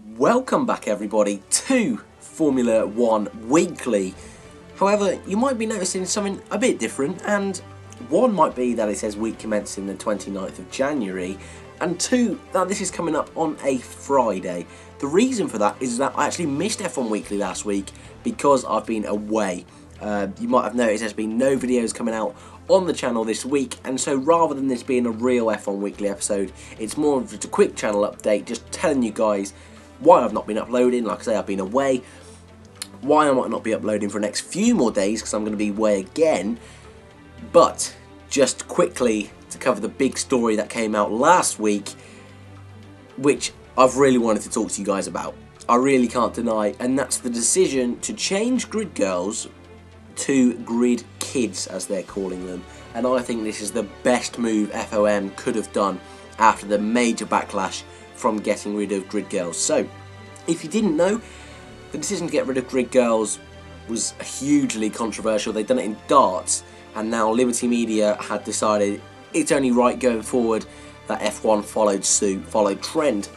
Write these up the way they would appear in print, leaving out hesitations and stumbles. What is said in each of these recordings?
Welcome back everybody to Formula 1 Weekly. However, you might be noticing something a bit different, and one might be that it says week commencing the 29th of January, and two, that this is coming up on a Friday. The reason for that is that I actually missed F1 Weekly last week because I've been away. You might have noticed there's been no videos coming out on the channel this week, and so rather than this being a real F1 Weekly episode, it's more of just a quick channel update, just telling you guys why I've not been uploading. Like I say, I've been away, why I might not be uploading for the next few more days because I'm going to be away again. But just quickly to cover the big story that came out last week, which I've really wanted to talk to you guys about. I really can't deny, and that's the decision to change Grid Girls to Grid Kids, as they're calling them. And I think this is the best move FOM could have done after the major backlash from getting rid of Grid Girls. So, if you didn't know, the decision to get rid of Grid Girls was hugely controversial. They'd done it in darts, and now Liberty Media had decided it's only right going forward that F1 followed suit, followed trend.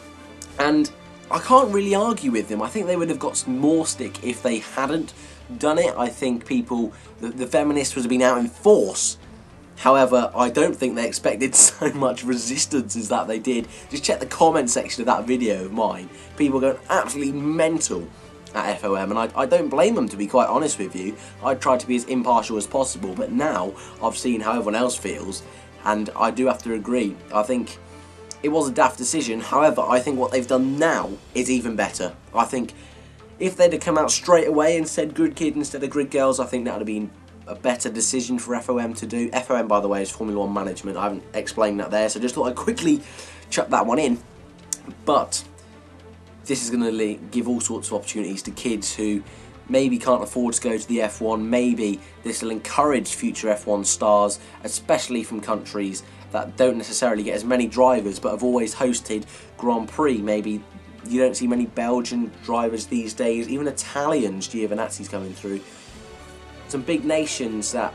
And I can't really argue with them. I think they would have got some more stick if they hadn't done it. I think people, the feminists would have been out in force. However, I don't think they expected so much resistance as that they did. Just check the comment section of that video of mine. People going absolutely mental at FOM, and I don't blame them, to be quite honest with you. I tried to be as impartial as possible, but now I've seen how everyone else feels, and I do have to agree. I think it was a daft decision. However, I think what they've done now is even better. I think if they'd have come out straight away and said Grid Kid instead of Grid Girls, I think that would have been a better decision for FOM to do. FOM, by the way, is Formula 1 Management. I haven't explained that there, so just thought I'd quickly chuck that one in. But this is going to give all sorts of opportunities to kids who maybe can't afford to go to the F1. Maybe this will encourage future F1 stars, especially from countries that don't necessarily get as many drivers but have always hosted Grand Prix. Maybe you don't see many Belgian drivers these days, even Italians, Giovinazzi's coming through. Some big nations that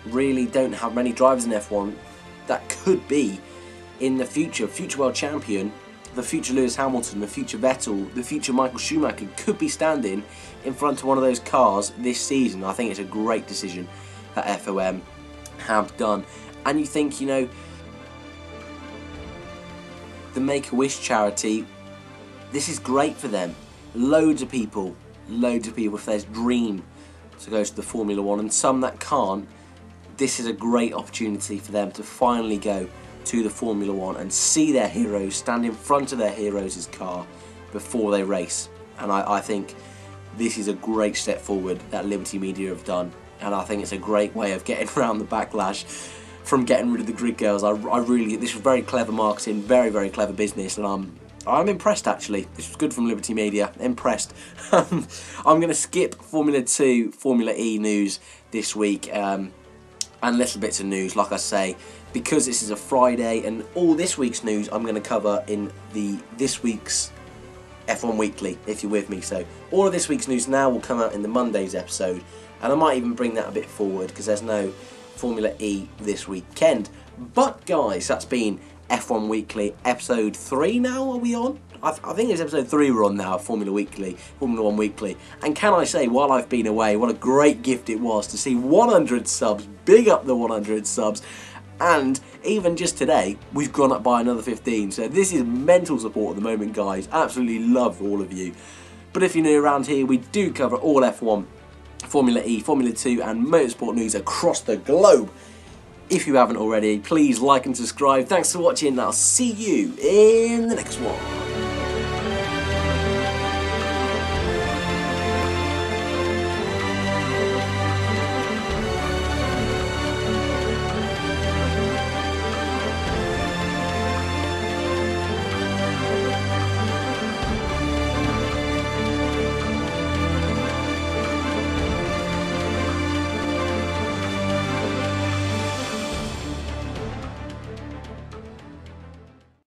really don't have many drivers in F1 that could be in the future world champion, the future Lewis Hamilton, the future Vettel, the future Michael Schumacher could be standing in front of one of those cars this season. I think it's a great decision that FOM have done. And you think, you know, the Make-A-Wish charity, this is great for them. Loads of people, if there's dream to go to the Formula 1, and some that can't, this is a great opportunity for them to finally go to the Formula 1 and see their heroes, stand in front of their heroes' car before they race. And I think this is a great step forward that Liberty Media have done, and I think it's a great way of getting around the backlash from getting rid of the Grid Girls. This was very clever marketing, very, very clever business, and I'm impressed actually. This was good from Liberty Media, impressed. I'm going to skip Formula 2, Formula E news this week, and little bits of news, like I say, because this is a Friday, and all this week's news I'm going to cover in this week's F1 Weekly, if you're with me. So all of this week's news now will come out in the Monday's episode, and I might even bring that a bit forward because there's no Formula E this weekend. But guys, that's been F1 Weekly, episode 3 now, are we on? I think it's episode 3 we're on now, Formula 1 Weekly. And can I say, while I've been away, what a great gift it was to see 100 subs, big up the 100 subs, and even just today, we've gone up by another 15, so this is mental support at the moment, guys. Absolutely love all of you. But if you're new around here, we do cover all F1, Formula E, Formula 2 and motorsport news across the globe. If you haven't already, please like and subscribe. Thanks for watching, and I'll see you in the next one.